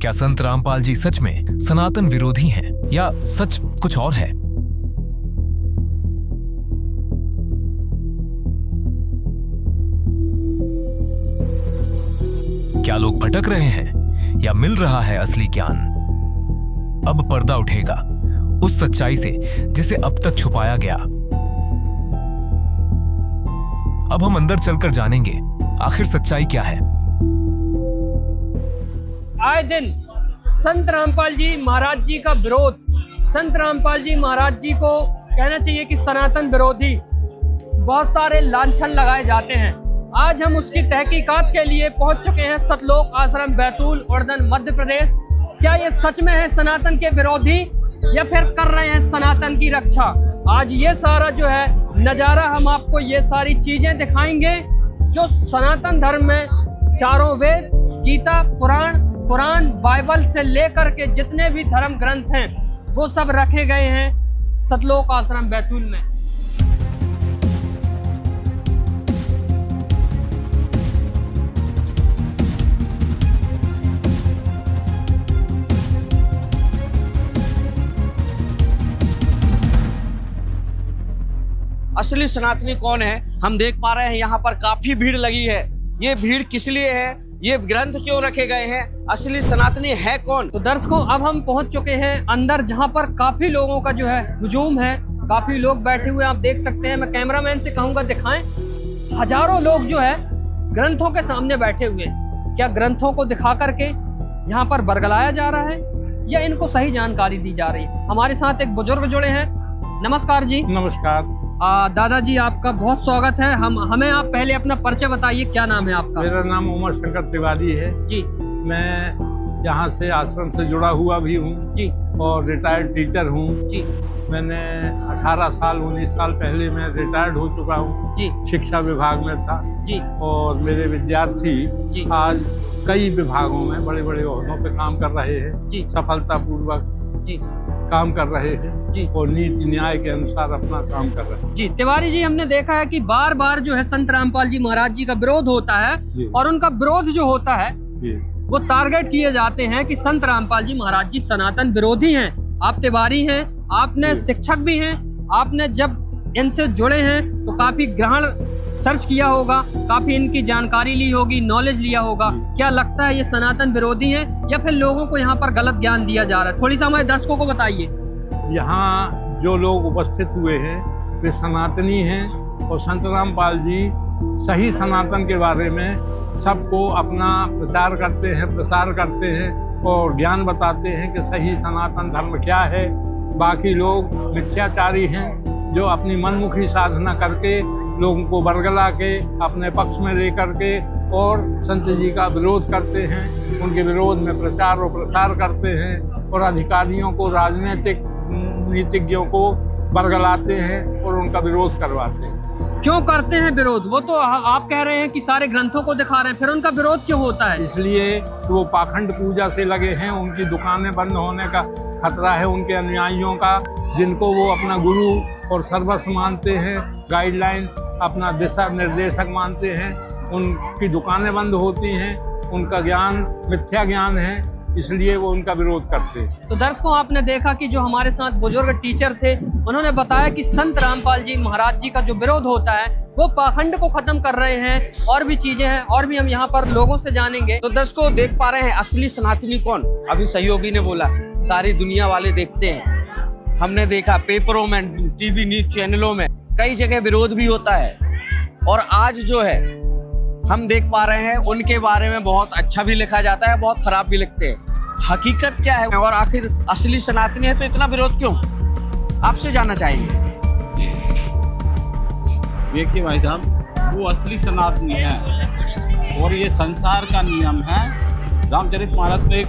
क्या संत रामपाल जी सच में सनातन विरोधी हैं या सच कुछ और है? क्या लोग भटक रहे हैं या मिल रहा है असली ज्ञान? अब पर्दा उठेगा उस सच्चाई से जिसे अब तक छुपाया गया। अब हम अंदर चलकर जानेंगे आखिर सच्चाई क्या है। आए दिन संत रामपाल जी महाराज जी का विरोध, संत रामपाल जी महाराज जी को कहना चाहिए कि सनातन विरोधी बहुत सारे लांछन लगाए जाते हैं। आज हम उसकी तहकीकात के लिए पहुंच चुके हैं सतलोक आश्रम बैतूल उड़न मध्य प्रदेश। क्या ये सच में है सनातन के विरोधी या फिर कर रहे हैं सनातन की रक्षा? आज ये सारा जो है नज़ारा, हम आपको ये सारी चीज़ें दिखाएंगे जो सनातन धर्म में चारों वेद, गीता, कुरान, बाइबल से लेकर के जितने भी धर्म ग्रंथ हैं वो सब रखे गए हैं सतलोक आश्रम बैतूल में। असली सनातनी कौन है हम देख पा रहे हैं। यहाँ पर काफी भीड़ लगी है। ये भीड़ किस लिए है, ये ग्रंथ क्यों रखे गए हैं, असली सनातनी है कौन? तो दर्शकों, अब हम पहुंच चुके हैं अंदर जहां पर काफी लोगों का जो है हुजूम है, काफी लोग बैठे हुए आप देख सकते हैं। मैं कैमरामैन से कहूंगा दिखाएं, हजारों लोग जो है ग्रंथों के सामने बैठे हुए हैं। क्या ग्रंथों को दिखा करके यहाँ पर बरगलाया जा रहा है या इनको सही जानकारी दी जा रही है? हमारे साथ एक बुजुर्ग जुड़े हैं। नमस्कार जी। नमस्कार। दादाजी आपका बहुत स्वागत है। हमें आप पहले अपना परिचय बताइए, क्या नाम है आपका? मेरा नाम उमर शंकर तिवारी है जी। मैं यहाँ से आश्रम से जुड़ा हुआ भी हूँ जी और रिटायर्ड टीचर हूँ जी। मैंने 18 साल 19 साल पहले मैं रिटायर्ड हो चुका हूँ जी। शिक्षा विभाग में था जी। और मेरे विद्यार्थी जी। आज कई विभागों में बड़े बड़े ओहदों पे काम कर रहे हैं जी। सफलतापूर्वक जी काम कर रहे हैं जी। और नीति न्याय के अनुसार अपना काम कर रहे हैं जी। तिवारी जी, हमने देखा है कि बार बार जो है संत रामपाल जी महाराज जी का विरोध होता है और उनका विरोध जो होता है वो टारगेट किए जाते हैं कि संत रामपाल जी महाराज जी सनातन विरोधी हैं। आप तिवारी हैं, आपने शिक्षक भी हैं, आपने जब इनसे जुड़े हैं तो काफी ग्रहण सर्च किया होगा, काफी इनकी जानकारी ली होगी, नॉलेज लिया होगा। क्या लगता है ये सनातन विरोधी हैं या फिर लोगों को यहाँ पर गलत ज्ञान दिया जा रहा है? थोड़ी सा हमारे दर्शकों को बताइए। यहाँ जो लोग उपस्थित हुए हैं वे सनातनी हैं और संत रामपाल जी सही सनातन के बारे में सबको अपना प्रचार करते हैं, प्रसार करते हैं और ज्ञान बताते हैं कि सही सनातन धर्म क्या है। बाकी लोग मिथ्याचारी हैं जो अपनी मनमुखी साधना करके लोगों को बरगला के अपने पक्ष में लेकर के और संत जी का विरोध करते हैं, उनके विरोध में प्रचार और प्रसार करते हैं और अधिकारियों को, राजनीतिक नीतिज्ञों को बरगलाते हैं और उनका विरोध करवाते हैं। क्यों करते हैं विरोध? वो तो आप कह रहे हैं कि सारे ग्रंथों को दिखा रहे हैं, फिर उनका विरोध क्यों होता है? इसलिए वो पाखंड पूजा से लगे हैं। उनकी दुकानें बंद होने का खतरा है उनके अनुयायियों का, जिनको वो अपना गुरु और सर्वस्व मानते हैं, गाइडलाइन अपना दिशा निर्देशक मानते हैं। उनकी दुकानें बंद होती हैं, उनका ज्ञान मिथ्या ज्ञान है, इसलिए वो उनका विरोध करते हैं। तो दर्शकों, आपने देखा कि जो हमारे साथ बुजुर्ग टीचर थे उन्होंने बताया कि संत रामपाल जी महाराज जी का जो विरोध होता है वो पाखंड को खत्म कर रहे हैं। और भी चीजें हैं और भी हम यहाँ पर लोगों से जानेंगे। तो दर्शकों देख पा रहे हैं असली सनातनी कौन। अभी सहयोगी ने बोला सारी दुनिया वाले देखते हैं, हमने देखा पेपरों में, टीवी न्यूज चैनलों में कई जगह विरोध भी होता है और आज जो है हम देख पा रहे हैं उनके बारे में बहुत अच्छा भी लिखा जाता है, बहुत खराब भी लिखते हैं। हकीकत क्या है और आखिर असली सनातनी है तो इतना विरोध क्यों, आपसे जानना चाहेंगे। देखिए भाई साहब, वो असली सनातनी है और ये संसार का नियम है। रामचरितमानस में एक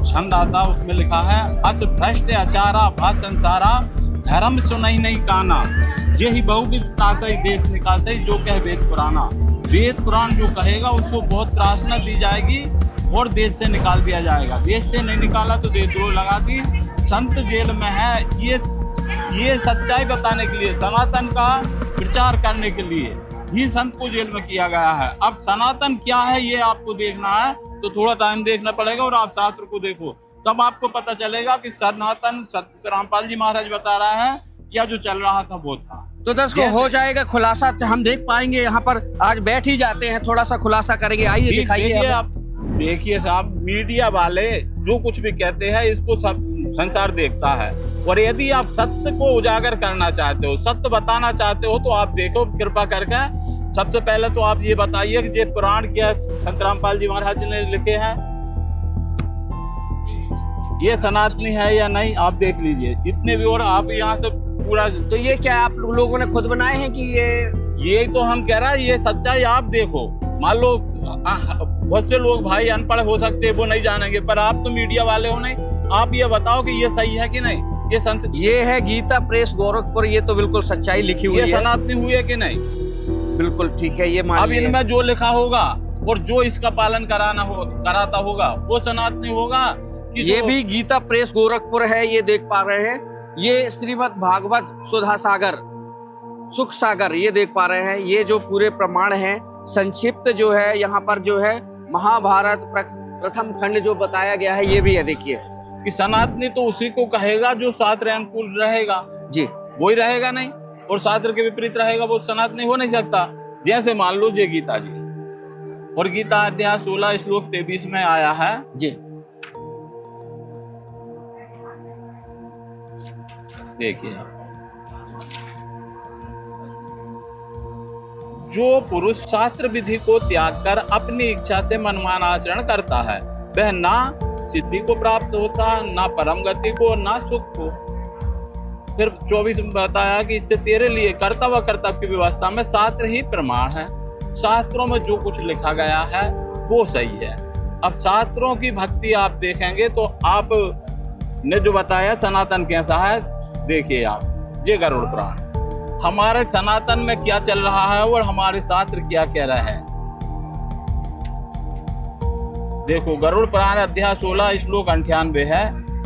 छंद आता है, उसमें लिखा है, अस भ्रष्ट आचारा भा संसारा धर्म सुनई नहीं काना, यही बहुविध त्रासई देश निकासई जो कह वेद पुराना। वेद पुराण जो कहेगा उसको बहुत त्रासना दी जाएगी और देश से निकाल दिया जाएगा। देश से नहीं निकाला तो देशद्रोह लगा दी। संत जेल में है, ये सच्चाई बताने के लिए, सनातन का प्रचार करने के लिए ही संत को जेल में किया गया है। अब सनातन क्या है ये आपको देखना है। तो थोड़ा टाइम देखना पड़ेगा और आप शास्त्र को देखो, तब आपको पता चलेगा कि सनातन सत रामपाल जी महाराज बता रहा है या जो चल रहा था वो था। तो दर्शकों हो जाएगा खुलासा, हम देख पाएंगे। यहाँ पर आज बैठ ही जाते हैं, थोड़ा सा खुलासा करेंगे। आइए दिखाइए। देखिए आप, देखिए साहब, मीडिया वाले जो कुछ भी कहते हैं इसको सब संसार देखता है, और यदि आप सत्य को उजागर करना चाहते हो, सत्य बताना चाहते हो, तो आप देखो कृपा करके। सबसे पहले तो आप ये बताइए कि ये पुराण क्या संत रामपाल जी महाराज ने लिखे हैं, ये सनातनी है या नहीं, आप देख लीजिए इतने भी। और आप यहाँ से पूरा, तो ये क्या आप लोगों ने खुद बनाए हैं कि ये तो हम कह रहे हैं, ये सच्चाई आप देखो। मान लो बहुत से लोग भाई अनपढ़ हो सकते हैं, वो नहीं जानेंगे, पर आप तो मीडिया वाले हो, नहीं, आप ये बताओ कि ये सही है कि नहीं। ये है गीता प्रेस गोरखपुर, ये तो बिल्कुल सच्चाई लिखी हुई है। ये सनातनी हुई है कि नहीं? बिल्कुल ठीक है। ये अब इनमें जो लिखा होगा और जो इसका पालन कराता होगा वो सनातनी होगा कि ये भी गीता प्रेस गोरखपुर है, ये देख पा रहे हैं। ये श्रीमद् भागवत सुधा सागर, सुख सागर, ये देख पा रहे हैं। ये जो पूरे प्रमाण हैं, संक्षिप्त जो है यहाँ पर जो है महाभारत प्रथम खंड जो बताया गया है, ये भी है। देखिए कि सनातनी तो उसी को कहेगा जो शास्त्र अनुकूल रहेगा जी, वही रहेगा, नहीं, और शास्त्र के विपरीत रहेगा वो सनातनी हो नहीं सकता। जैसे मान लो ये गीता जी, और गीता अध्याय 16 श्लोक 23 में आया है जी। देखिए, जो पुरुष शास्त्र विधि को त्याग कर अपनी इच्छा से मनमान आचरण करता है, वह ना सिद्धि को प्राप्त होता, ना परम गति को, ना सुख को। फिर 24 में बताया कि इससे तेरे लिए कर्तव्य कर्तव्य की व्यवस्था में शास्त्र ही प्रमाण है। शास्त्रों में जो कुछ लिखा गया है वो सही है। अब शास्त्रों की भक्ति आप देखेंगे तो आप ने जो बताया सनातन कैसा है, देखिए आप, ये गरुड़ पुराण हमारे सनातन में क्या चल रहा है और हमारे शास्त्र क्या कह रहे हैं। देखो, गरुड़ पुराण अध्याय 16 श्लोक 98 है।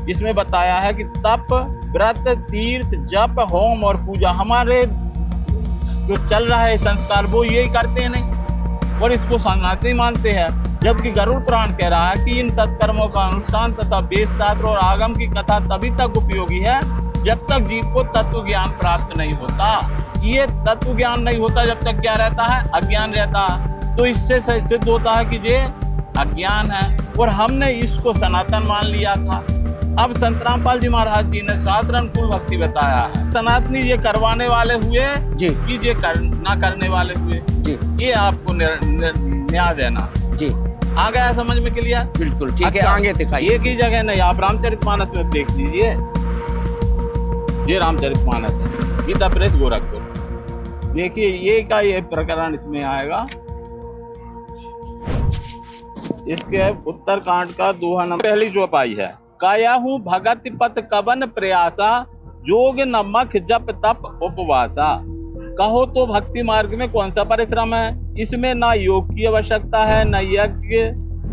इसमें बताया है कि तप, व्रत, तीर्थ, जप, होम और पूजा, हमारे जो चल रहा है संस्कार वो यही करते हैं नहीं, और इसको सनातनी मानते हैं। जबकि गरुड़ पुराण कह रहा है कि इन सत्कर्मों का अनुष्ठान तथा वेद शास्त्र और आगम की कथा तभी तक उपयोगी है जब तक जीव को तत्व ज्ञान प्राप्त नहीं होता। ये तत्व ज्ञान नहीं होता जब तक क्या रहता है, अज्ञान रहता है। तो इससे सिद्ध होता है कि ये अज्ञान है, और हमने इसको सनातन मान लिया था। अब संत रामपाल जी महाराज जी ने शास्त्र अनुकूल भक्ति बताया है। सनातनी ये करवाने वाले हुए जी, कि ये ना करने वाले हुए जी। ये आपको न्याय देना जी। आ गया समझ में क्लियर? बिल्कुल ठीक है। आगे दिखाइए। एक ही जगह नहीं, आप रामचरितमानस में देख लीजिए, ये रामचरितमानस है, गीता प्रेस गोरखपुर। देखिए ये का ये प्रकरण इसमें आएगा, इसके उत्तर कांड का दोहा नंबर पहली चौपाई है। कायाहू भगत पत कवन प्रयासा, जोग नमक जप तप उपवासा। कहो तो भक्ति मार्ग में कौन सा परिश्रम है? इसमें ना योग की आवश्यकता है, न यज्ञ,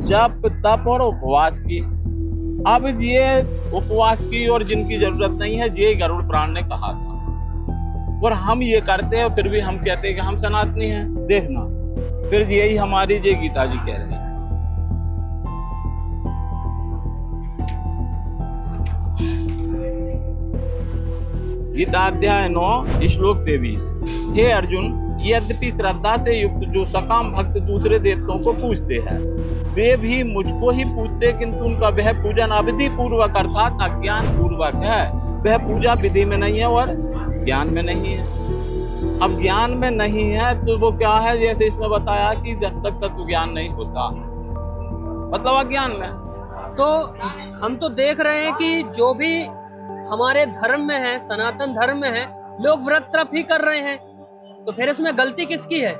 जप, तप और उपवास की। अब ये उपवास की और जिनकी जरूरत नहीं है, ये गरुड़ पुराण ने कहा था, और हम ये करते हैं, फिर भी हम कहते हैं कि हम सनातनी हैं। देखना, फिर यही हमारी ये गीता जी कह रहे हैं। गीता अध्याय 9 श्लोक 23। हे अर्जुन, यद्यपि श्रद्धा से युक्त जो सकाम भक्त दूसरे देवताओं को पूजते हैं, वे भी मुझको ही पूजते, किंतु उनका वह पूजन अविधि पूर्वक अर्थात अज्ञान पूर्वक है। वह पूजा विधि में नहीं है और ज्ञान में नहीं है। अब ज्ञान में नहीं है तो वो क्या है? जैसे इसमें बताया कि जब तक तत्व ज्ञान नहीं होता, मतलब अज्ञान में। तो हम तो देख रहे हैं कि जो भी हमारे धर्म में है, सनातन धर्म में है, लोग व्रत तप ही कर रहे हैं, तो फिर इसमें गलती किसकी है?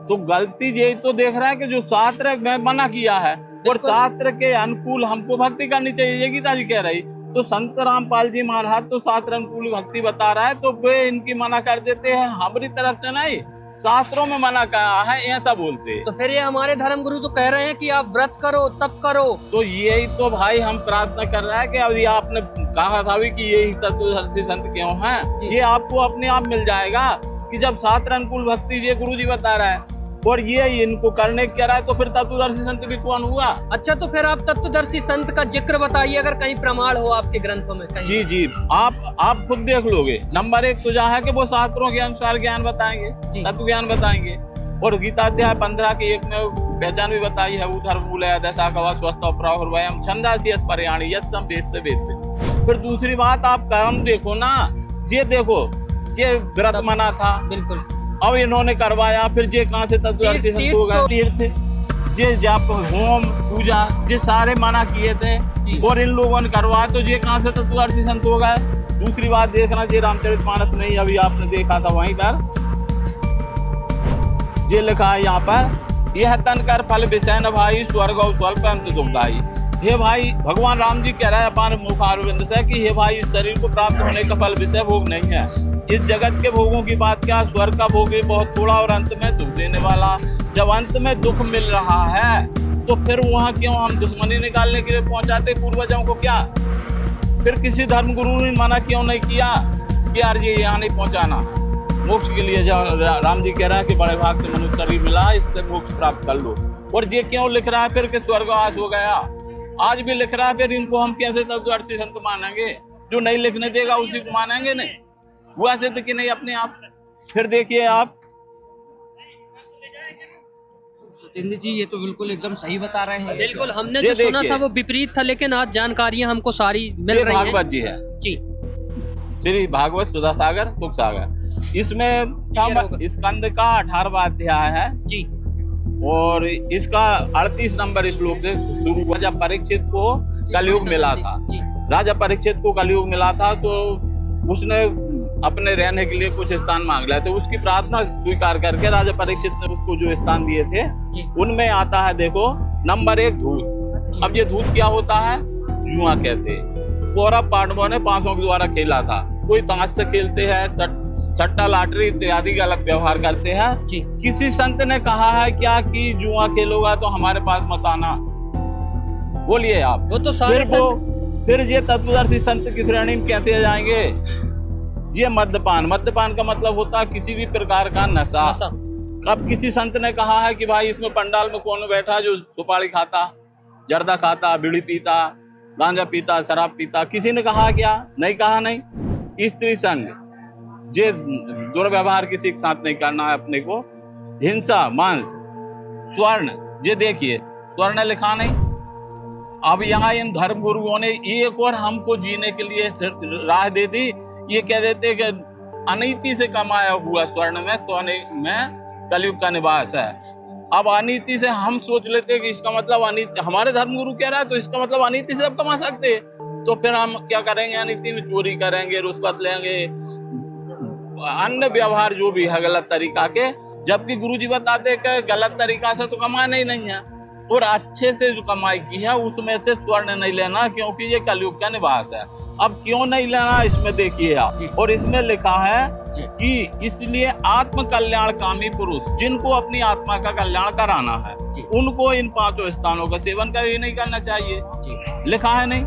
तो गलती यही तो देख रहा है कि जो शास्त्र में मना किया है, और शास्त्र के अनुकूल हमको भक्ति करनी चाहिए, ये गीता जी कह रही। तो संत रामपाल जी महाराज तो शास्त्र अनुकूल भक्ति बता रहा है, तो वे इनकी मना कर देते हैं, हमारी तरफ से नहीं, शास्त्रों में मना कहा है, ऐसा बोलते। तो फिर ये हमारे धर्म गुरु तो कह रहे हैं कि आप व्रत करो, तप करो। तो यही तो भाई हम प्रार्थना कर रहे हैं कि अब ये आपने कहा था भी कि यही तत्वदर्शी संत क्यों हैं, ये आपको अपने आप मिल जाएगा कि जब शास्त्र अनुकूल भक्ति ये गुरु जी बता रहा है, और ये इनको करने क्या रहा है, तो फिर तत्वदर्शी संत भी कौन हुआ? अच्छा, तो फिर आप तत्वदर्शी संत का जिक्र बताइए, अगर कहीं प्रमाण हो आपके ग्रंथों में कहीं। जी जी, आप खुद देख लोगे। नंबर 1 तो जहाँ है कि वो शास्त्रों के अनुसार ज्ञान बताएंगे, तत्व ज्ञान बताएंगे। और गीता अध्याय 15 के 1 में पहचान भी बताई है, उधर मूलय दशा कवा स्वस्थ प्राहुर्वयम् छंदासी स्पर्याणि यत् सम वेद से वेद। फिर दूसरी बात आप काम देखो ना, ये देखो ये व्रत मना था, बिल्कुल, अब इन्होंने करवाया, फिर ये कहाँ से तत्वदर्शी संत हो गए? तीर्थ ये जप होम पूजा ये सारे मना किए थे और इन लोगों ने करवाया, तो ये कहाँ से तत्वदर्शी संत हो गए? दूसरी बात देखना, ये रामचरितमानस में ही अभी आपने देखा था, वहीं पर ये लिखा है यहाँ पर, यह तन कर फल विषय न भाई स्वर्ग और स्वल्प अंत दुखदाई। हे भाई, भगवान राम जी कह रहे हैं अपन मुखारविंद से कि हे भाई, इस शरीर को प्राप्त होने का फल विषय भोग नहीं है। इस जगत के भोगों की बात क्या, स्वर्ग का भोग भी बहुत थोड़ा और अंत में सुख देने वाला। जब अंत में दुख मिल रहा है तो फिर वहाँ क्यों हम दुश्मनी निकालने के लिए पहुंचाते पूर्वजों को? क्या फिर किसी धर्म गुरु ने मना क्यों नहीं किया कि यार ये यहाँ नहीं पहुंचाना? मोक्ष के लिए राम जी कह रहा है कि बड़े भाग से मनुष्य शरीर मिला, इससे मोक्ष प्राप्त कर लो। और ये क्यों लिख रहा है फिर कि स्वर्गवास हो गया? आज भी लिख रहा है, फिर इनको हम कैसे तत्वदर्शी संत मानेंगे? जो नहीं लिखने देगा उसी को मानेंगे? नहीं, हुआ सिद्ध कि नहीं अपने आप। फिर देखिए आप, सत्येंद्र जी ये तो बिल्कुल एकदम सही बता रहे हैं। बिल्कुल, हमने जो सुना था वो विपरीत था, लेकिन आज जानकारियां हमको सारी मिल रही हैं। भागवत जी है जी, श्री भागवत सुधा सागर सुख सागर, इसमें स्कंद का 18वां अध्याय है जी, और इसका 38 नंबर श्लोक से शुरू हुआ। जब परीक्षित को कलयुग मिला था, राजा परीक्षित को कलयुग मिला था, तो उसने अपने रहने के लिए कुछ स्थान मांग लिया, तो उसकी प्रार्थना स्वीकार करके राजा परीक्षित ने उसको जो स्थान दिए थे उनमें आता है, देखो नंबर 1 धूत। अब ये धूत क्या होता है? जुआ कहते हैं। कौरव पांडवों ने 5 के द्वारा खेला था। कोई ताश से खेलते हैं, सट्टा लॉटरी इत्यादि गलत व्यवहार करते हैं। किसी संत ने कहा है क्या कि जुआ खेलोगा तो हमारे पास मत आना? बोलिए आप। वो तो सारे फिर ये तत्वदर्शी संत की श्रेणी में कैसे जाएंगे? ये मद्यपान का मतलब होता है किसी भी प्रकार का नशा। अब किसी संत ने कहा है कि भाई इसमें पंडाल में कौन बैठा जो सुपारी खाता, जर्दा खाता, बीड़ी पीता, गांजा पीता, शराब पीता? किसी ने कहा क्या? नहीं कहा। नहीं। स्त्री संग, ये दुर्व्यवहार किसी के साथ नहीं करना है अपने को। हिंसा, मांस, स्वर्ण, ये देखिए स्वर्ण लिखा नहीं। अब यहाँ इन धर्म गुरुओं ने एक और हमको जीने के लिए राह दे दी। ये कह देते कि अनीति से कमाया हुआ स्वर्ण में, सोने में कलयुग का निवास है। अब अनीति से हम सोच लेते कि इसका मतलब अनीति, हमारे धर्म गुरु कह रहा है तो इसका मतलब अनीति से अब कमा सकते, तो फिर हम क्या करेंगे? अनीति में चोरी करेंगे, रुश्वत लेंगे, अन्य व्यवहार जो भी है गलत तरीका के। जबकि गुरुजी बताते कि गलत तरीका से तो कमाना ही नहीं है, और अच्छे से जो कमाई की है उसमें से स्वर्ण नहीं लेना, क्योंकि ये कलयुग का निवास है। अब क्यों नहीं लेना इसमें देखिए आप, और इसमें लिखा है कि इसलिए आत्म कल्याण कामी पुरुष जिनको अपनी आत्मा का कल्याण कराना है उनको इन 5 स्थानों का सेवन कभी नहीं करना चाहिए। लिखा है नहीं।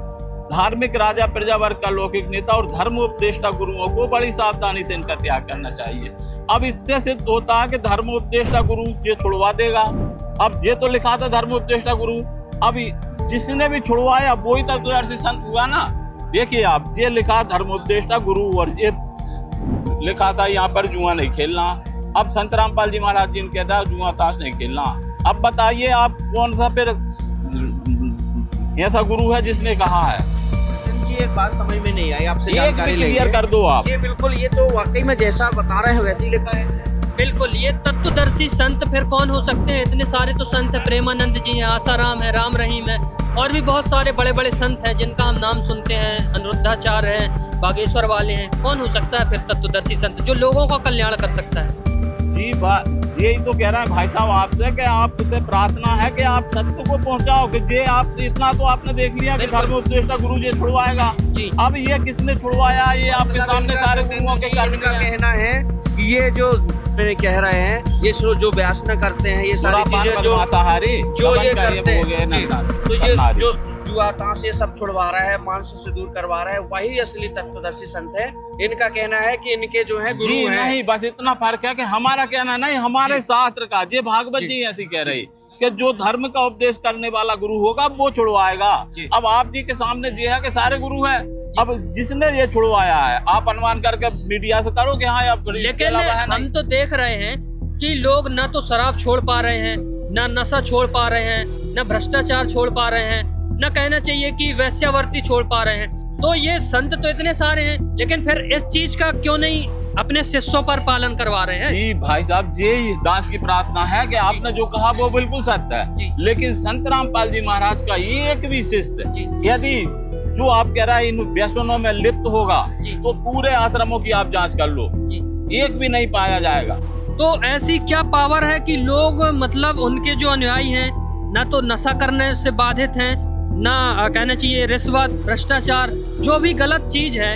धार्मिक राजा, प्रजावर्ग का लौकिक नेता और धर्म उपदेष्टा गुरुओं को बड़ी सावधानी से इनका त्याग करना चाहिए। अब इससे सिद्ध होता है कि धर्म उपदेष्टा गुरु ये छुड़वा देगा। अब ये तो लिखा था धर्म उपदेष्टा गुरु, अभी जिसने भी छुड़वाया वही तत्वदर्शी संत हुआ ना। देखिए आप, ये लिखा धर्म उपदेष्टा गुरु, और ये लिखा था यहाँ पर जुआ नहीं खेलना। अब संत रामपाल जी महाराज जी ने कहता है जुआ ताश नहीं खेलना। अब बताइए आप कौन सा फिर ऐसा गुरु है जिसने कहा है? जी एक बात समझ में नहीं आई, आपसे जानकारी लेंगे। क्लियर कर दो आप। ये बिल्कुल, ये तो वाकई में जैसा बता रहे हैं वैसे ही लिखा है। बिल्कुल, ये तत्वदर्शी संत फिर कौन हो सकते हैं? इतने सारे तो संत है, प्रेमानंद जी हैं, आसाराम है, राम रहीम है, और भी बहुत सारे बड़े बड़े संत हैं जिनका हम नाम सुनते हैं, अनिरुद्धाचार्य हैं, बागेश्वर वाले हैं। कौन हो सकता है फिर तत्वदर्शी संत जो लोगों का कल्याण कर सकता है? जी यही तो कह रहा है भाई साहब आपसे कि आपसे प्रार्थना है कि आप सत्य को पहुंचाओ। कि जे आप इतना तो आपने देख लिया कि धर्म उपदेष्टा गुरु जी छुड़वाएगा। अब ये किसने छुड़वाया? ये आपके सामने सारे गुरुओं के कहना है कि ये जो कह रहे हैं, ये जो व्यासना करते हैं, ये सारी चीजें जो ये करते हैं, तो ये जो जुआ ताश ये सब छुड़वा रहा है, मांस से दूर करवा रहा है, वही असली तत्वदर्शी संत है। इनका कहना है कि इनके जो है गुरु जी हैं। नहीं, बस इतना फर्क है कि हमारा कहना नहीं, हमारे शास्त्र का। जे भागवत जी। जी ऐसी कह रही कि जो धर्म का उपदेश करने वाला गुरु होगा वो छुड़वाएगा। जी। अब आप जी के सामने ये है कि सारे गुरु हैं, अब जिसने ये छुड़वाया है आप अनुमान करके मीडिया से करो कि हाँ अब लेकिन हम तो देख रहे हैं कि लोग न तो शराब छोड़ पा रहे हैं, न नशा छोड़ पा रहे हैं, न भ्रष्टाचार छोड़ पा रहे हैं, न कहना चाहिए कि वैश्यावृत्ति छोड़ पा रहे हैं। तो ये संत तो इतने सारे हैं, लेकिन फिर इस चीज का क्यों नहीं अपने शिष्यों पर पालन करवा रहे हैं? जी भाई साहब, ये दास की प्रार्थना है कि आपने जो कहा वो बिल्कुल सत्य जी। है, लेकिन संत रामपाल जी महाराज का एक भी शिष्य जी। यदि जो आप कह रहे हैं इन व्यसनों में लिप्त होगा जी। तो पूरे आश्रमों की आप जांच कर लो, जी। एक भी नहीं पाया जाएगा। तो ऐसी क्या पावर है कि लोग मतलब उनके जो अनुयायी हैं ना तो नशा करने से बाधित हैं, ना कहना चाहिए रिश्वत, भ्रष्टाचार, जो भी गलत चीज है,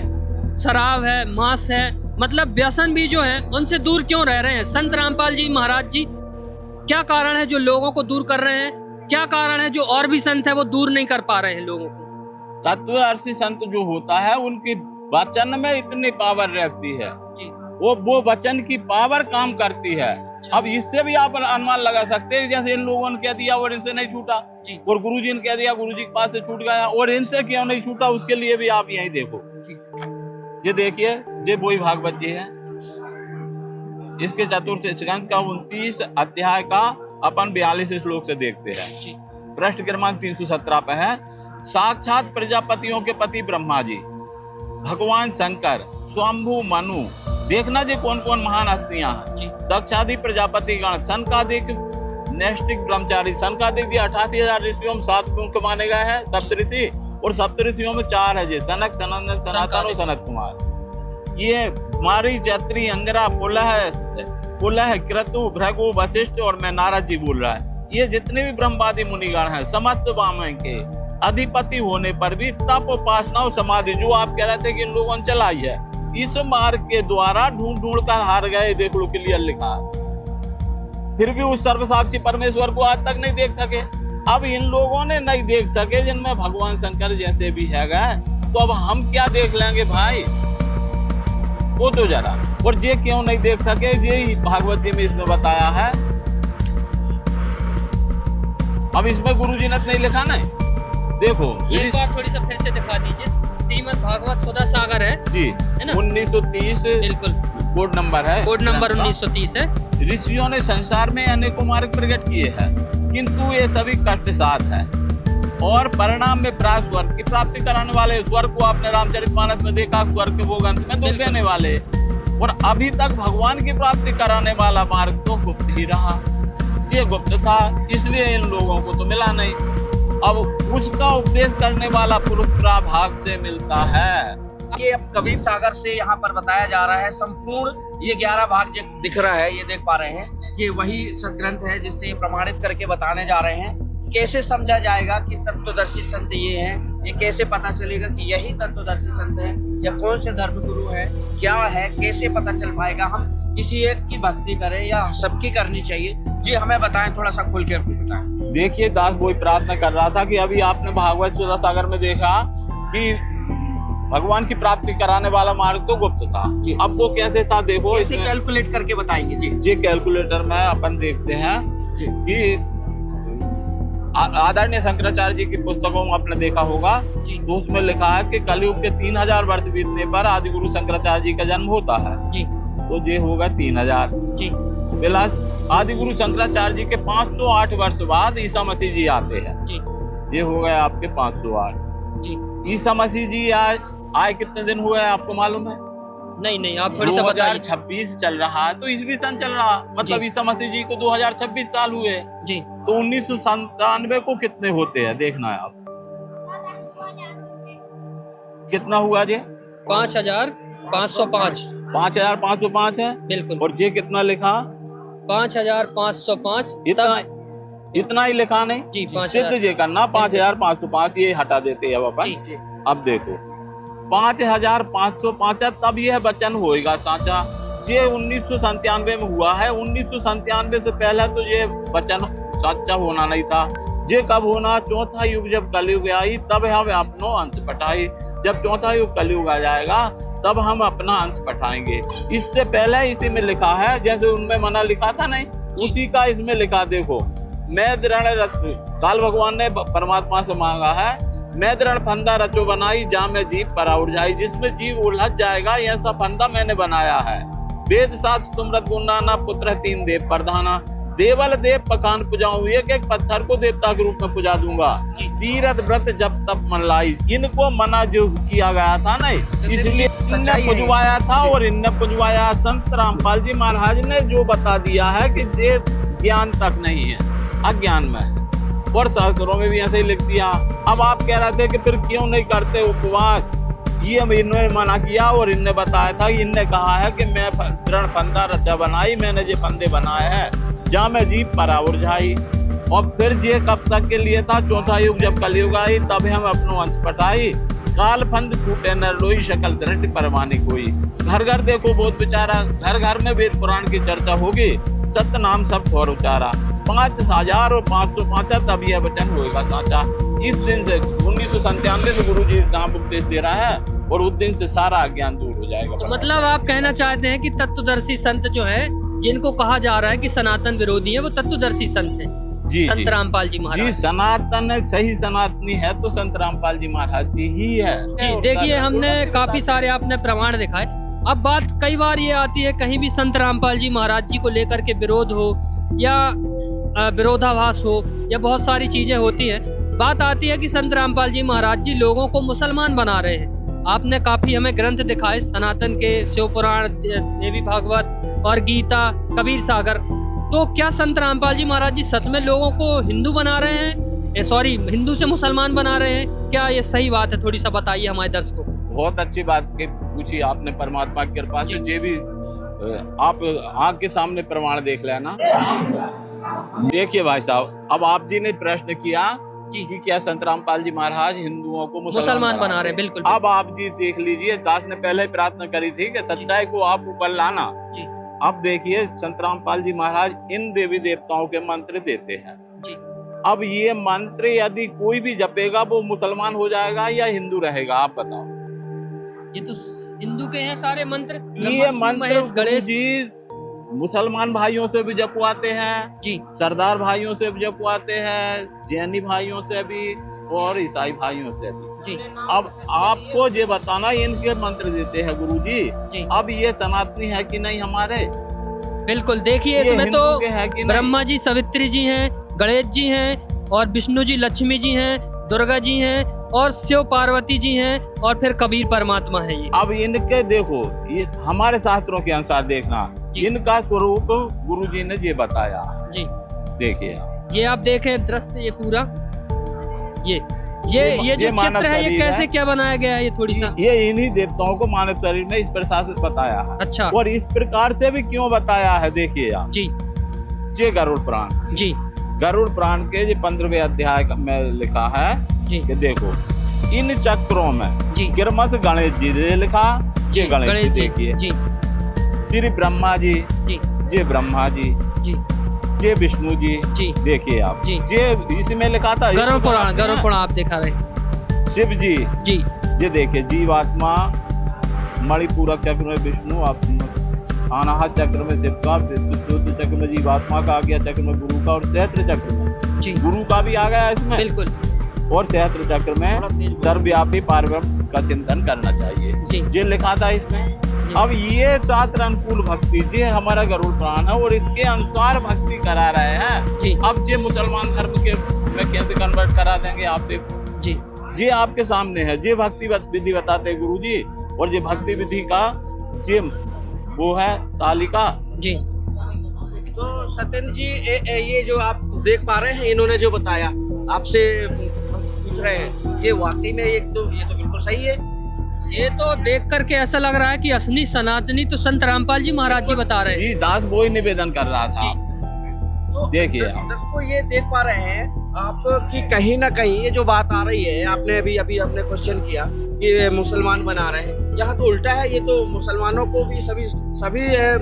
शराब है, मांस है, मतलब व्यसन भी जो है उनसे दूर क्यों रह रहे हैं? संत रामपाल जी महाराज जी क्या कारण है जो लोगों को दूर कर रहे हैं? क्या कारण है जो और भी संत है वो दूर नहीं कर पा रहे हैं लोगों को? तत्वदर्शी संत जो होता है उनकी वचन में इतनी पावर रहती है, जी। वो वचन की पावर काम करती है। अब इससे भी आप अनुमान लगा सकते हैं, जैसे इन लोगों ने कह दिया और इनसे नहीं छूटा, जी। और गुरुजी ने कह दिया गुरुजी के पास से छूट गया, और इनसे क्यों नहीं छूटा उसके लिए भी आप यही देखो। ये देखिए, ये वही भागवत जी है, इसके चतुर्थ स्कंद का 29 अध्याय का अपन 42 श्लोक से देखते हैं। पृष्ठ क्रमांक 317 पे है। साक्षात प्रजापतियों के पति ब्रह्मा जी, भगवान शंकर, स्वयंभू मनु, देखना जी कौन कौन महान हस्तियां हैं। दक्षादि प्रजापति गण, सनकादिक नैष्टिक ब्रह्मचारी, सनकादिक जी 88,000 ऋषियों में 7 मुख्य माने गए हैं सप्तऋषि, और सप्तऋषियों में 4 है जी, सनक, सनंदन, सनातन और सनत कुमार। ये मारी, चैत्री, अंगरा, पुलह, क्रतु, भृगु, वशिष्ठ और मैं नारद जी बोल रहा है। ये जितने भी ब्रह्मवादी मुनिगण हैं समस्त वामन के अधिपति होने पर भी तप, उपासना और समाधि, जो आप कह रहे थे कि इन लोगों ने चलाई है, इस मार्ग के द्वारा ढूंढ ढूंढ कर हार गए। देख लो क्लियर लिखा है। फिर भी उस सर्वसाक्षी परमेश्वर को आज तक नहीं देख सके। अब इन लोगों ने नहीं देख सके जिनमें भगवान शंकर जैसे भी है गए, तो अब हम क्या देख लेंगे भाई? वो तो जरा, और ये क्यों नहीं देख सके, ये भागवत जी में इसमें बताया है। अब इसमें गुरुजी ने नहीं लिखा नहीं, देखो एक बार थोड़ी सा फिर से दिखा दीजिए। श्रीमद् भागवत सुधा सागर है जी, है ना? 1930 बिल्कुल, कोड नंबर है, कोड नंबर 1930 है। ऋषियों ने संसार में अनेकों मार्ग प्रकट किए हैं, किंतु ये सभी कष्ट साथ है, और परिणाम में प्राय स्वर्ग की प्राप्ति कराने वाले। स्वर्ग को आपने रामचरितमानस में देखा, स्वर्ग के भोग अंत में दुख देने वाले, और अभी तक भगवान की प्राप्ति कराने वाला मार्ग तो गुप्त ही रहा। ये गुप्त था, इसलिए इन लोगों को तो मिला नहीं। अब उसका उपदेश करने वाला पुरुष भाग से मिलता है। ये अब कबीर सागर से यहाँ पर बताया जा रहा है। संपूर्ण ये 11 भाग जो दिख रहा है, ये देख पा रहे हैं, ये वही सदग्रंथ है जिससे ये प्रमाणित करके बताने जा रहे हैं। कैसे समझा जाएगा कि तत्वदर्शी संत ये हैं? ये कैसे पता चलेगा कि यही तत्वदर्शी संत है, या कौन से धर्म गुरु है, क्या है, कैसे पता चल पाएगा? हम किसी एक की भक्ति करें या सबकी करनी चाहिए? जी हमें बताएं, थोड़ा सा खुल के बताएं। देखिए, दास वही प्रार्थना कर रहा था कि अभी आपने भागवत सुधा सागर में देखा कि भगवान की प्राप्ति कराने वाला मार्ग तो गुप्त था। अब वो कैसे था देखो, कैसे कैलकुलेट करके बताएंगे जी? जी कैलकुलेटर में अपन देखते हैं जी कि आदरणीय शंकराचार्य जी की पुस्तकों में आपने देखा होगा, तो उसमें लिखा है कि कलयुग के 3000 वर्ष बीतने पर आदि गुरु शंकराचार्य जी का जन्म होता है जी। तो ये होगा 3000 जी। प्लस आदि गुरु शंकराचार्य जी के 508 वर्ष बाद ईसा मसीह जी आते हैं जी। ये हो गए आपके 508 जी। ईसा मसीह जी आए कितने दिन हुए आपको मालूम है? नहीं, आप थोड़ी सा बताइए। 2026 चल रहा है, तो ईसवी सन चल रहा, मतलब ईसा मसीह जी को 2026 साल हुए जी। तो 1997 को कितने होते हैं देखना है आप, कितना हुआ जी? 5505। 5505 है बिल्कुल। और ये कितना लिखा? 5505। इतना ही लिखा नहीं जी, 5000 सिद्ध ये करना 5505, ये हटा देते हैं अब अपन। जी। अब देखो 5505 तब यह वचन होएगा साचा। ये 1997 में हुआ है, 1997 से पहले तो ये वचन सच्चा होना नहीं था। जे कब होना चौथा युग जब कलयुग आई तब हम अपनो अंश पठाई। जब चौथा युग कलयुग आ जाएगा तब हम अपना अंश पठाएंगे। इससे पहले इसी में लिखा है, जैसे उनमें मना लिखा था नहीं, उसी का इसमें लिखा। देखो, मैं दृढ़ काल भगवान ने परमात्मा से मांगा है, मैं दृढ़ फंदा रचो बनाई जा में जीव परा उड़ जाई। जिसमें जीव उलझ जाएगा यह सब फंदा मैंने बनाया है। वेद सात सुमरत गुणाना पुत्र तीन देव प्रधाना। देवल देव पकान पुजाऊं, एक एक पत्थर को देवता के रूप में पुजा दूंगा। तीरथ व्रत जब तब मन लाई। इनको मना जो किया गया था नहीं, इसलिए इनने पुजवाया था और इनने पुजवाया। संत रामपाल जी महाराज ने जो बता दिया है कि ये ज्ञान तक नहीं है, अज्ञान में है। और शास्त्रों में भी ऐसे ही लिख दिया। अब आप कह रहे थे कि फिर क्यों नहीं करते उपवास, ये इन्होंने मना किया और इनने बताया था। इनने कहा है कि मैं दृढ़ फंदा रचा बनाई, मैंने ये फंदे बनाए हैं जा में जीव परा उड़झाई। और फिर ये कब तक के लिए था, चौथा युग जब कलयुग आई तब हम अपनो अंश पटाई। काल फंद छूटे न लोई शकल दृष्टि परवानी कोई। घर घर देखो बहुत बेचारा, घर घर में वेद पुराण की चर्चा होगी, सत्य नाम सब और उचारा। 5,000 और 505 तब यह वचन होगा साचा। इस दिन से 1997 से गुरु जी नाम उपदेश दे रहा है और उस दिन से सारा अज्ञान दूर हो जाएगा। तो मतलब आप कहना चाहते हैं कि तत्वदर्शी संत जो है, जिनको कहा जा रहा है कि सनातन विरोधी है, वो तत्वदर्शी संत हैं। जी, संत जी, रामपाल जी महाराज जी, सनातन सही सनातनी है तो संत रामपाल जी महाराज जी ही है। जी, देखिए हमने काफी सारे आपने प्रमाण दिखाए। अब बात कई बार ये आती है, कहीं भी संत रामपाल जी महाराज जी को लेकर के विरोध हो या विरोधाभास हो या बहुत सारी चीजें होती है। बात आती है कि संत रामपाल जी महाराज जी लोगों को मुसलमान बना रहे हैं। आपने काफी हमें ग्रंथ दिखाए, सनातन के शिव पुराण, देवी भागवत और गीता, कबीर सागर। तो क्या संत रामपाल जी महाराज जी सच में लोगों को हिंदू बना रहे हैं, सॉरी हिंदू से मुसलमान बना रहे हैं? क्या ये सही बात है? थोड़ी सा बताइए हमारे दर्शकों को। बहुत अच्छी बात के पूछी आपने, परमात्मा की कृपा से। जे भी आप आँख के सामने प्रमाण देख लेना। देखिए भाई साहब, अब आप जी ने प्रश्न किया कि क्या संत रामपाल जी महाराज हिंदुओं को मुसलमान बना रहे हैं? बिल्कुल। अब आप जी देख लीजिए, दास ने पहले प्रार्थना करी थी कि सच्चाई को आप ऊपर लाना। जी। अब देखिए, संत रामपाल जी महाराज इन देवी देवताओं के मंत्र देते हैं। जी। अब ये मंत्र यदि कोई भी जपेगा वो मुसलमान हो जाएगा या हिंदू रहेगा? आप बताओ। ये तो हिंदू के हैं सारे मंत्र। ये मंत्र गणेश जी मुसलमान भाइयों से भी जपवाते हैं जी, सरदार भाइयों से भी जपवाते हैं, जैनी भाइयों से भी और ईसाई भाइयों से भी जी। अब आपको ये बताना, इनके मंत्र देते हैं गुरु जी। अब ये सनातनी है कि नहीं हमारे? बिल्कुल। देखिए इसमें तो है कि ब्रह्मा जी सावित्री जी हैं, गणेश जी हैं और विष्णु जी लक्ष्मी जी हैं, दुर्गा जी हैं और शिव पार्वती जी हैं और फिर कबीर परमात्मा है। ये अब इनके देखो, ये हमारे शास्त्रों के अनुसार देखना, इनका स्वरूप गुरु जी ने ये बताया जी। देखिए ये आप देखें दृश्य, ये पूरा ये जो चित्र है, ये कैसे क्या बनाया गया है? ये थोड़ी सा ये इन्हीं देवताओं को मानव शरीर में इस प्रकार से बताया है। अच्छा। और इस प्रकार से भी क्यों बताया है देखिए आप जी। ये गरुड़ पुराण जी, गरुड़ पुराण के 15वें अध्याय में लिखा है जी कि देखो इन चक्रों में जी गिरमत गणेश जी ने लिखा। ये गणेश जी देखिए जी, श्री ब्रह्मा जी जी, ये ब्रह्मा जी जी, ये विष्णु जी जी, देखिए आप जी, ये इसमें लिखा था गरुड़ पुराण आप दिखा रहे। शिव जी जी, ये देखिए जीवात्मा, मणिपूरक चक्र में विष्णु, अनाहत चक्र में शिव का, शुद्ध चक्र में जीवात्मा का आ गया, चक्र में गुरु का और सहस्त्र चक्र में जी गुरु का भी आ गया इसमें। बिल्कुल। और सहस्त्र चक्र में सर्वव्यापी पारब्रह्म का चिंतन करना चाहिए, ये लिखा था इसमें। अब ये शास्त्र अनुकूल भक्ति, ये हमारा गरुड़ पुराण है और इसके अनुसार भक्ति करा रहे हैं। अब ये मुसलमान धर्म के में कैसे कन्वर्ट करा देंगे आप देखो जी। ये आपके सामने है, ये भक्ति विधि बताते हैं गुरु जी। और ये भक्ति विधि का ये वो है तालिका जी। तो सत्येंद्र जी, ये जो आप देख पा रहे हैं, इन्होंने जो बताया आपसे पूछ रहे हैं, ये वाकई में ये तो बिल्कुल सही है। ये तो देख करके ऐसा लग रहा है कि असली सनातनी तो संत रामपाल जी महाराज जी बता रहे हैं जी। दास वो ही निवेदन कर रहा था। तो देखिए दर्शकों, ये देख पा रहे हैं आप कि कहीं ना कहीं ये जो बात आ रही है, आपने अभी आपने क्वेश्चन किया कि मुसलमान बना रहे हैं, यहाँ तो उल्टा है। ये तो मुसलमानों को भी सभी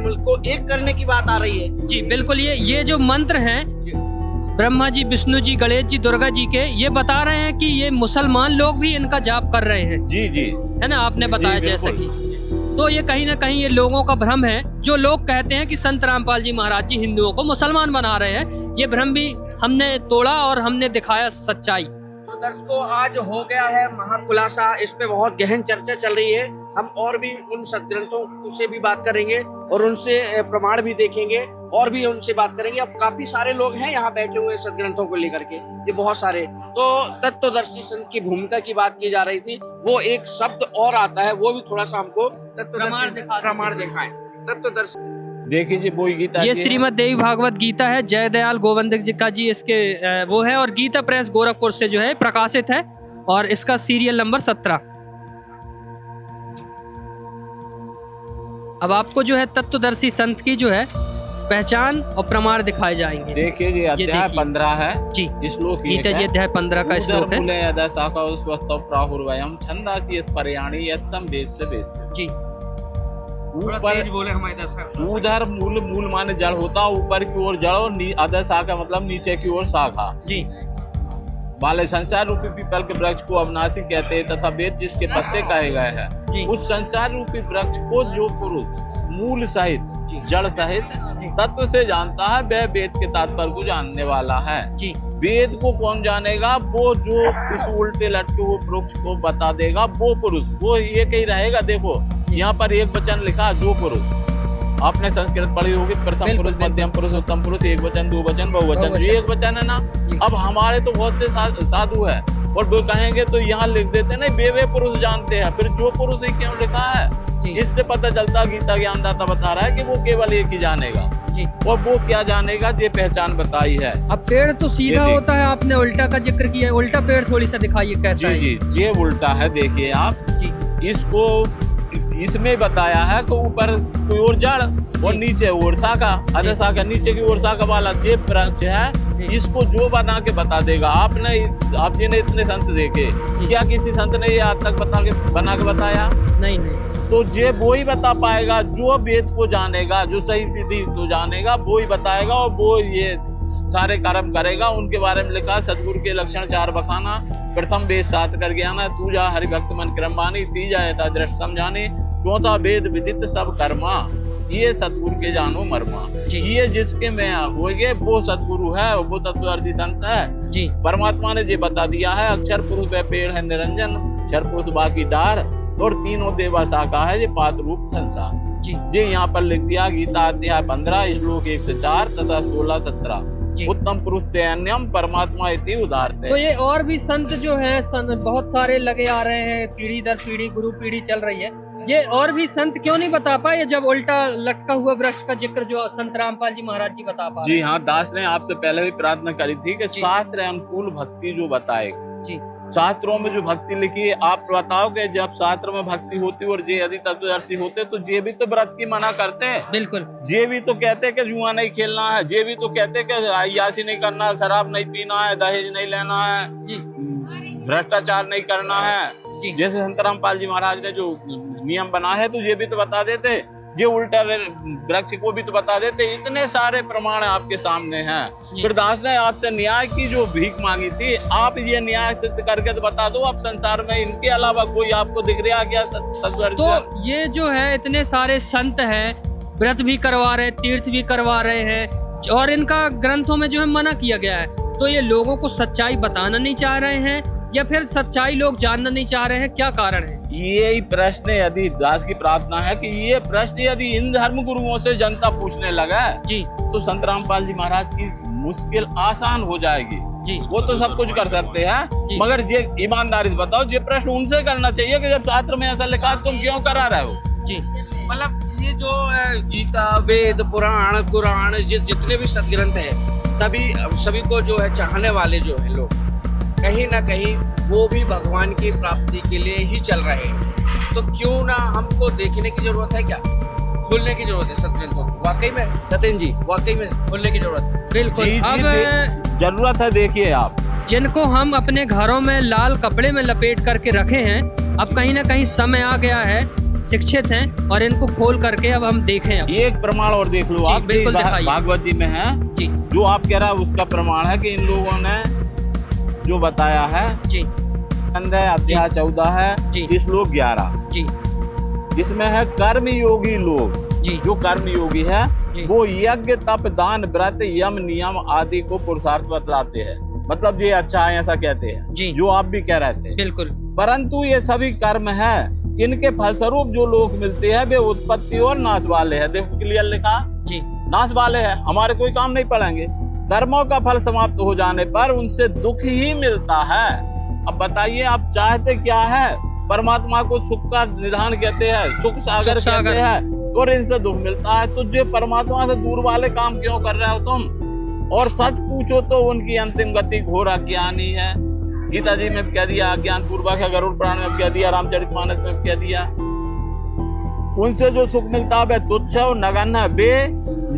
मुल्क को एक करने की बात आ रही है। जी बिल्कुल। ये जो मंत्र हैं ब्रह्मा जी, विष्णु जी, गणेश जी, दुर्गा जी के, ये बता रहे हैं कि ये मुसलमान लोग भी इनका जाप कर रहे हैं, जी जी है ना, आपने बताया जी, जैसा बिल्कुल। कि। तो ये कहीं ना कहीं ये लोगों का भ्रम है, जो लोग कहते हैं कि संत रामपाल जी महाराज जी हिंदुओं को मुसलमान बना रहे हैं, ये भ्रम भी हमने तोड़ा और हमने दिखाया सच्चाई। तो दर्शकों, आज हो गया है महाखुलासा, इस पे बहुत गहन चर्चा चल रही है। हम और भी उन सदग्रंथों से भी बात करेंगे और उनसे प्रमाण भी देखेंगे और भी उनसे बात करेंगे। अब काफी सारे लोग हैं यहाँ बैठे हुए सदग्रंथों को लेकर के, ये बहुत सारे। तो तत्वदर्शी संत की भूमिका की बात की जा रही थी, वो एक शब्द और आता है, वो भी थोड़ा सा हमको तत्वदर्शी प्रमाण दिखाएं। तत्वदर्शी देखिए जी, वही गीता ये जी है। श्रीमद् देवी भागवत गीता है, जयदयाल गोविंद जी का जी इसके वो है, और गीता प्रेस गोरखपुर से जो है प्रकाशित है, और इसका सीरियल नंबर 17। अब आपको जो है तत्वदर्शी संत की जो है पहचान और प्रमाण दिखाए जाएंगे। देखिए जी, अध्याय देखिए। 15 है जी, श्लोक गीता जी अध्याय 15 का श्लोक है। छंदासी पर्याणी यत्सम वेद से वेद। जी, ऊपर बोले हमारे दर्शक। उधर मूल माने जड़ होता, ऊपर की ओर जड़ और अधर शाखा मतलब नीचे की ओर शाखा। जी, वाले संसार रूपी पीपल के वृक्ष को अविनाशी कहते हैं तथा वेद जिसके पत्ते कहे गए जी। हैं। उस संसार रूपी वृक्ष को जो पुरुष मूल सहित जड़ सहित तत्व से जानता है, वह वेद के तात्पर्य को जानने वाला है। जी, वेद को कौन जानेगा? वो जो इस उल्टे लटके हुए वृक्ष को बता देगा, वो पुरुष। वो ये कही रहेगा, देखो यहाँ पर एक वचन लिखा, जो पुरुष। आपने संस्कृत पढ़ी होगी, प्रथम पुरुष, मध्यम पुरुष, उत्तम पुरुष, एक वचन, दो वचन, बहुवचन। जो एक वचन है ना, अब हमारे तो बहुत से साधु है और वो कहेंगे तो यहाँ लिख देते हैं, नहीं वे पुरुष जानते हैं, फिर जो पुरुष ही क्यों लिखा है? इससे पता चलता गीता ज्ञानदाता बता रहा है कि वो केवल एक ही जानेगा। जी। और वो क्या जानेगा? ये पहचान बताई है। अब पेड़ तो सीधा ये होता है, आपने उल्टा का जिक्र किया है, उल्टा पेड़ थोड़ी सा दिखाइए कैसा है। जी जी, ये उल्टा है, देखिए आप। जी, इसको इसमें बताया है कि ऊपर की ओर जड़ और नीचे ओर शाखा, अधर शाखा, नीचे की ओर शाखा वाला जे वृक्ष है, इसको जो बना के बता देगा। आपने ने इतने संत देखे, क्या किसी संत ने ये आज तक बना के बताया? नहीं नहीं। तो ये वो ही बता पाएगा जो वेद को जानेगा, जो सही विधि को जानेगा, वो ही बताएगा और वो ये सारे कर्म करेगा। उनके बारे में लिखा, सदगुरु के लक्षण 4 बखाना। प्रथम वेद 7 कर ज्ञाना, तूजा हरिभक्त मन क्रमवानी, तीजा यथा दृष्ट समझाने, चौथा वेद विदित सब कर्मा, ये सतगुरु के जानो मरमा। ये जिसके में हो गए वो सतगुरु है, वो तत्वदर्शी संत है। जी, परमात्मा ने ये बता दिया है, अक्षर पुरुष वह पेड़ है निरंजन, क्षर पुरुष बाकी डार, और तीनों देवा शाखा है, ये पात रूप संसार। जी, ये यहाँ पर लिख दिया, गीता अध्याय 15 श्लोक 1 से 4 तथा 16 17। उत्तम पुरुष तेन्यम परमात्मा इति उदारते। तो ये और भी संत जो हैं, बहुत सारे लगे आ रहे हैं, पीढ़ी दर पीढ़ी, गुरु पीढ़ी चल रही है। ये और भी संत क्यों नहीं बता पाए, जब उल्टा लटका हुआ वृक्ष का जिक्र जो संत रामपाल जी महाराज जी बता पा? जी हाँ, दास ने आपसे पहले भी प्रार्थना करी थी कि शास्त्र अनुकूल भक्ति जो बताए। जी, शास्त्रों में जो भक्ति लिखी है, आप बताओ कि जब शास्त्र में भक्ति होती और जे यदि तत्वदर्शी होते तो जे भी तो व्रत की मना करते हैं। बिल्कुल। जे भी तो कहते कि जुआ नहीं खेलना है, जे भी तो कहते कि अय्याशी नहीं करना है, शराब नहीं पीना है, दहेज नहीं लेना है, भ्रष्टाचार नहीं करना है। जैसे संत रामपाल जी महाराज ने जो नियम बना है, तो ये भी तो बता देते, ये उल्टा वृक्ष को भी तो बता देते। इतने सारे प्रमाण आपके सामने हैं। फिर दास ने आपसे न्याय की जो भीख मांगी थी, आप ये न्याय सिद्ध करके तो बता दो, आप संसार में इनके अलावा कोई आपको दिख रहा क्या? तो ये जो है इतने सारे संत हैं, व्रत भी करवा रहे, तीर्थ भी करवा रहे हैं, और इनका ग्रंथों में जो है मना किया गया है। तो ये लोगों को सच्चाई बताना नहीं चाह रहे हैं, या फिर सच्चाई लोग जानना नहीं चाह रहे हैं? क्या कारण है? यही प्रश्न, यदि दास की प्रार्थना है कि ये प्रश्न यदि इन धर्म गुरुओं से जनता पूछने लगा जी, तो संत रामपाल जी महाराज की मुश्किल आसान हो जाएगी। जी, वो तो सब कुछ कर सकते हैं, मगर ये ईमानदारी से बताओ, ये प्रश्न उनसे करना चाहिए कि जब शास्त्र में ऐसा लिखा है, तुम क्यों करा रहे हो? जी, मतलब ये जो गीता, वेद, पुराण, कुरान, जितने भी सदग्रंथ है, सभी को जो है चाहने वाले जो है लोग, कहीं ना कहीं वो भी भगवान की प्राप्ति के लिए ही चल रहे हैं। तो क्यों ना हमको देखने की जरूरत है, क्या खुलने की जरूरत है सदग्रंथों की? वाकई में सत्येंद्र जी, वाकई में खुलने की जरूरत है। बिल्कुल। अब जरूरत है, देखिए आप, जिनको हम अपने घरों में लाल कपड़े में लपेट करके रखे हैं, अब कहीं ना कहीं समय आ गया है शिक्षित हैं और इनको खोल करके अब हम देखें। अब एक प्रमाण और देख लो जी, आप, बिल्कुल दिखाइए। भागवत जी में है जी जो आप कह रहा है उसका प्रमाण है कि इन लोगों ने जो बताया है। जी अध्याय 14 है जी। श्लोक 11 जी इसमें है कर्मयोगी लोग। जी जो कर्मयोगी है जी। वो यज्ञ तप दान व्रत यम नियम आदि को पुरुषार्थ बतलाते हैं, मतलब ये अच्छा है ऐसा कहते हैं जी। जो आप भी कह रहे थे। बिल्कुल। परंतु ये सभी कर्म है, इनके फलस्वरूप जो लोग मिलते हैं वे उत्पत्ति और नाश वाले हैं। देखो क्लियर लिखा, जी नाश वाले हैं, हमारे कोई काम नहीं पड़ेंगे। कर्मों का फल समाप्त हो जाने पर उनसे दुख ही मिलता है। अब बताइए आप चाहते क्या है? परमात्मा को सुख का निधान कहते हैं, सुख सागर कहते हैं, और इनसे दुख मिलता है। तो जो परमात्मा से दूर वाले काम क्यों कर रहे हो तुम? और सच पूछो तो उनकी अंतिम गति घोर अज्ञानी है। गीता जी में कह दिया अज्ञान पूर्वक है, गरुड़ पुराण में कह दिया, रामचरितमानस में कह दिया। उनसे जो सुख मिलता है वह तुच्छ और नगण्य है। वे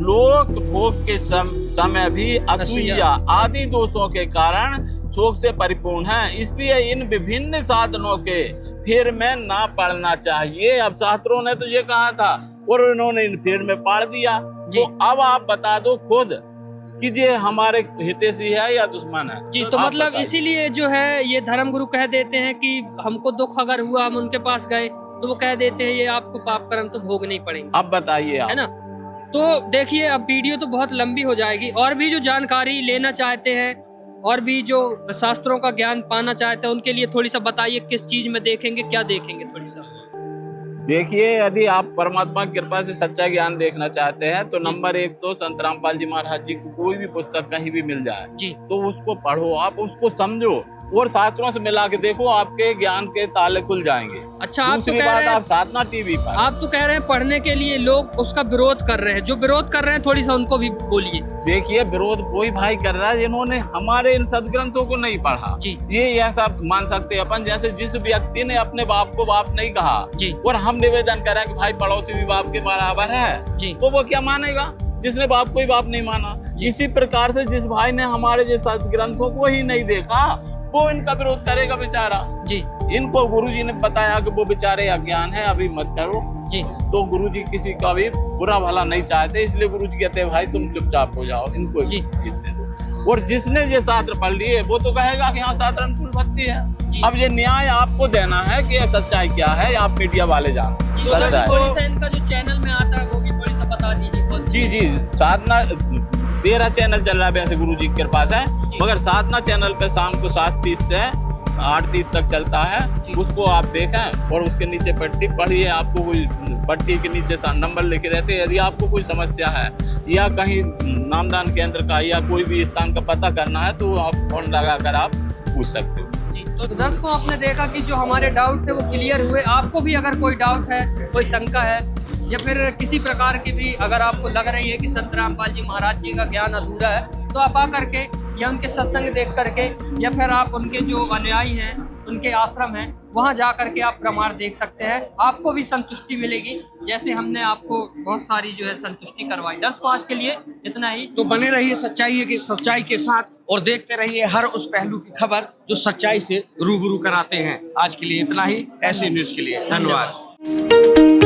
लोक भोग के समय भी असूया आदि दोषों के कारण शोक से परिपूर्ण है। इसलिए इन विभिन्न साधनों के फेर में ना पड़ना चाहिए। अब शास्त्रों ने तो ये कहा था और इन्होंने इन फेर में पाड़ दिया। तो अब आप बता दो खुद कि ये हमारे हितैषी है या दुश्मन है? जी। तो मतलब इसीलिए जो है ये धर्म गुरु कह देते हैं कि हमको दुख अगर हुआ, हम उनके पास गए तो वो कह देते हैं ये आपको पाप कर्म तो भोगने ही पड़ेंगे। अब बताइए आप, है ना। तो देखिए अब वीडियो तो बहुत लंबी हो जाएगी, और भी जो जानकारी लेना चाहते हैं और भी जो शास्त्रों का ज्ञान पाना चाहते हैं उनके लिए थोड़ी सा बताइए किस चीज में देखेंगे, क्या देखेंगे थोड़ी सा। देखिए यदि आप परमात्मा की कृपा से सच्चा ज्ञान देखना चाहते हैं तो नंबर 1 तो संत रामपाल जी महाराज जी की कोई भी पुस्तक कहीं भी मिल जाए जी, तो उसको पढ़ो, आप उसको समझो और शास्त्रों से मिला के देखो, आपके ज्ञान के ताले खुल जाएंगे। अच्छा, आप तो दूसरी कह बात, रहे हैं आप साधना टीवी पर आप तो कह रहे हैं पढ़ने के लिए लोग उसका विरोध कर रहे हैं। जो विरोध कर रहे हैं थोड़ी सा उनको भी बोलिए। देखिए विरोध वही भाई कर रहा है जिन्होंने हमारे इन सदग्रंथों को नहीं पढ़ा जी। ये ऐसा मान सकते हैं अपन, जैसे जिस व्यक्ति ने अपने बाप को बाप नहीं कहा जी और हम निवेदन करें कि भाई पड़ोसी भी बाप के बराबर है जी। तो वो क्या मानेगा जिसने बाप को ही बाप नहीं माना। इसी प्रकार से जिस भाई ने हमारे जैसे ग्रंथों को ही नहीं देखा वो इनका विरोध करेगा बेचारा जी। इनको गुरुजी ने बताया कि वो बेचारे अज्ञान है, अभी मत करो जी। तो गुरुजी किसी का भी बुरा भला नहीं चाहते, इसलिए गुरुजी कहते हैं भाई तुम चुपचाप हो जाओ, इनको जी। जीतने दो। और जिसने ये शास्त्र पढ़ लिए वो तो कहेगा कि हाँ शास्त्र अनुकूल भक्ति है। अब ये न्याय आपको देना है कि सच्चाई क्या है, आप मीडिया वाले जानो। जी, थोड़ी सा इनका जो चैनल में आता है वो भी थोड़ी सा बता दीजिए। जी जी, साधना 13 चैनल चल रहा है वैसे गुरुजी की कृपा से, मगर साधना चैनल पे शाम को 7:30 से 8:30 तक चलता है, उसको आप देखें और उसके नीचे पट्टी पढ़िए। आपको कोई पट्टी के नीचे नंबर लिखे रहते हैं, यदि आपको कोई समस्या है या कहीं नामदान केंद्र का या कोई भी स्थान का पता करना है तो आप फोन लगाकर आप पूछ सकते हो। तो दर्शकों आपने देखा कि जो हमारे डाउट थे वो क्लियर हुए। आपको भी अगर कोई डाउट है, कोई शंका है या फिर किसी प्रकार की भी अगर आपको लग रही है कि संत रामपाल जी महाराज जी का ज्ञान अधूरा है तो आप आ करके या उनके सत्संग देख करके या फिर आप उनके जो अनुयायी हैं उनके आश्रम हैं वहाँ जा करके आप प्रमाण देख सकते हैं। आपको भी संतुष्टि मिलेगी जैसे हमने आपको बहुत सारी जो है संतुष्टि करवाई। दर्शकों आज के लिए इतना ही। तो बने रहिए सच्चाई के साथ और देखते रहिए हर उस पहलू की खबर जो सच्चाई से रूबरू कराते हैं। आज के लिए इतना ही। ऐसे न्यूज के लिए धन्यवाद।